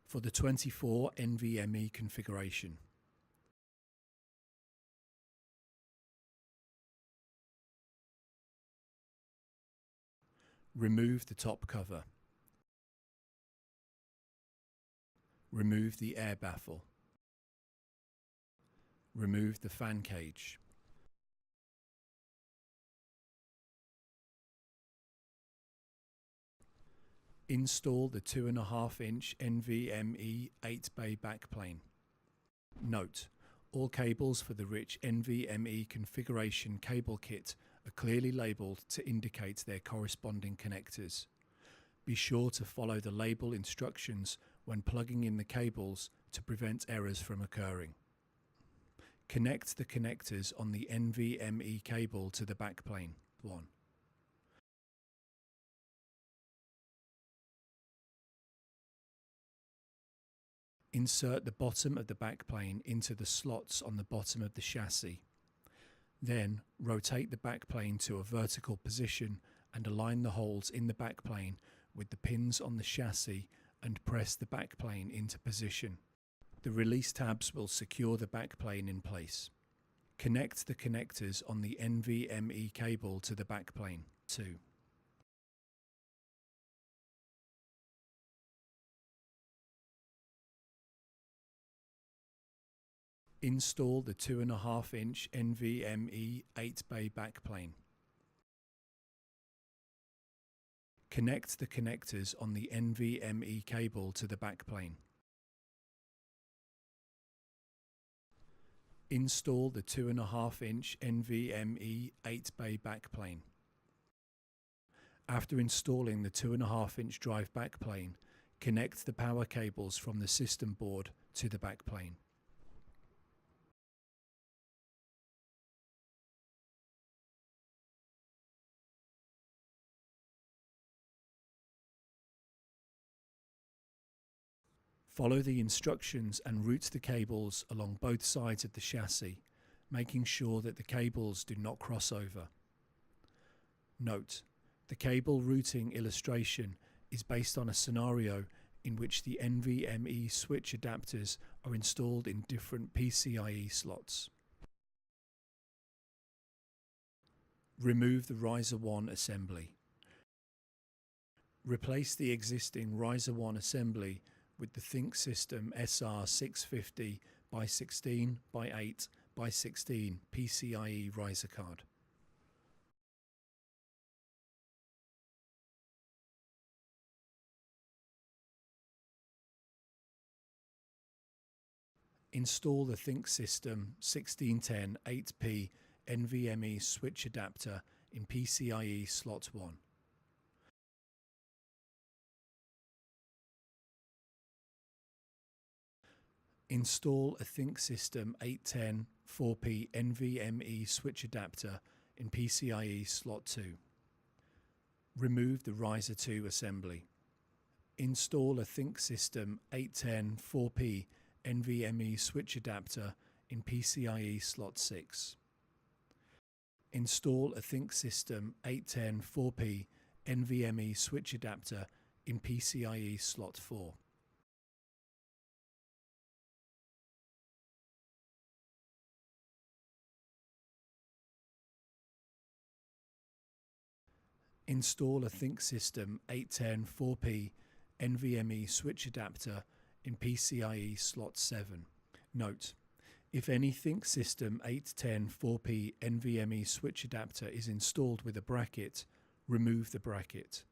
for the 24 NVMe configuration. Remove the top cover. Remove the air baffle. Remove the fan cage. Install the 2.5-inch NVMe 8-bay backplane. Note: all cables for the rich NVMe configuration cable kit are clearly labelled to indicate their corresponding connectors. Be sure to follow the label instructions when plugging in the cables to prevent errors from occurring. Connect the connectors on the NVMe cable to the backplane. 1. Insert the bottom of the backplane into the slots on the bottom of the chassis. Then rotate the backplane to a vertical position and align the holes in the backplane with the pins on the chassis and press the backplane into position. The release tabs will secure the backplane in place. Connect the connectors on the NVMe cable to the backplane. 2. Install the 2.5-inch NVMe 8-bay backplane. Connect the connectors on the NVMe cable to the backplane. Install the 2.5-inch NVMe 8-bay backplane. After installing the 2.5-inch drive backplane, connect the power cables from the system board to the backplane. Follow the instructions and route the cables along both sides of the chassis, making sure that the cables do not cross over. Note: the cable routing illustration is based on a scenario in which the NVMe switch adapters are installed in different PCIe slots. Remove the Riser 1 assembly. Replace the existing Riser 1 assembly with the ThinkSystem SR650 by 16 by 8 by 16 PCIe riser card. Install the ThinkSystem 1610 8P NVMe switch adapter in PCIe slot 1. Install a ThinkSystem 810 4P NVMe switch adapter in PCIe slot 2. Remove the Riser 2 assembly. Install a ThinkSystem 810 4P NVMe switch adapter in PCIe slot 6. Install a ThinkSystem 810 4P NVMe switch adapter in PCIe slot 4. Install a ThinkSystem 810 4P NVMe switch adapter in PCIe slot 7. Note: if any ThinkSystem 810 4P NVMe switch adapter is installed with a bracket, remove the bracket.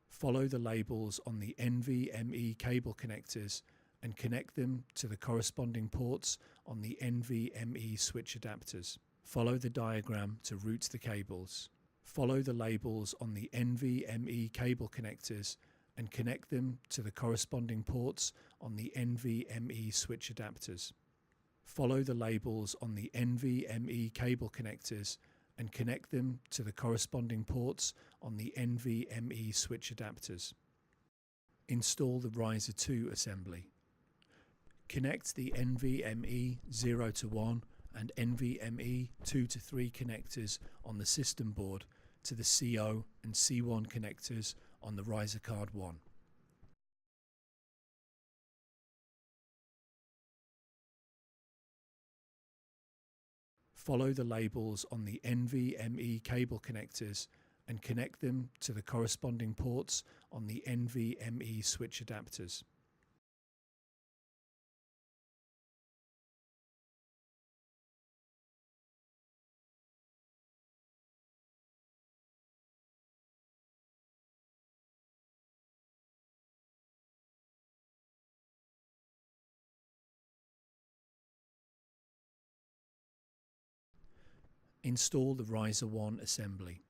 Follow the labels on the NVMe cable connectors and connect them to the corresponding ports on the NVMe switch adapters. Follow the diagram to route the cables. Follow the labels on the NVMe cable connectors and connect them to the corresponding ports on the NVMe switch adapters. Follow the labels on the NVMe cable connectors and connect them to the corresponding ports on the NVMe switch adapters. Install the Riser 2 assembly. Connect the NVMe 0 to 1 and NVMe 2 to 3 connectors on the system board to the CO and C1 connectors on the Riser Card 1. Follow the labels on the NVMe cable connectors and connect them to the corresponding ports on the NVMe switch adapters. Install the Riser 1 assembly.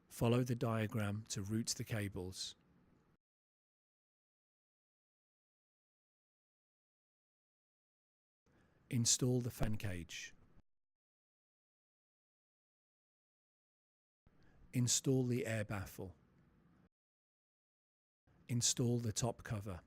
Follow the diagram to route the cables. Install the fan cage. Install the air baffle. Install the top cover.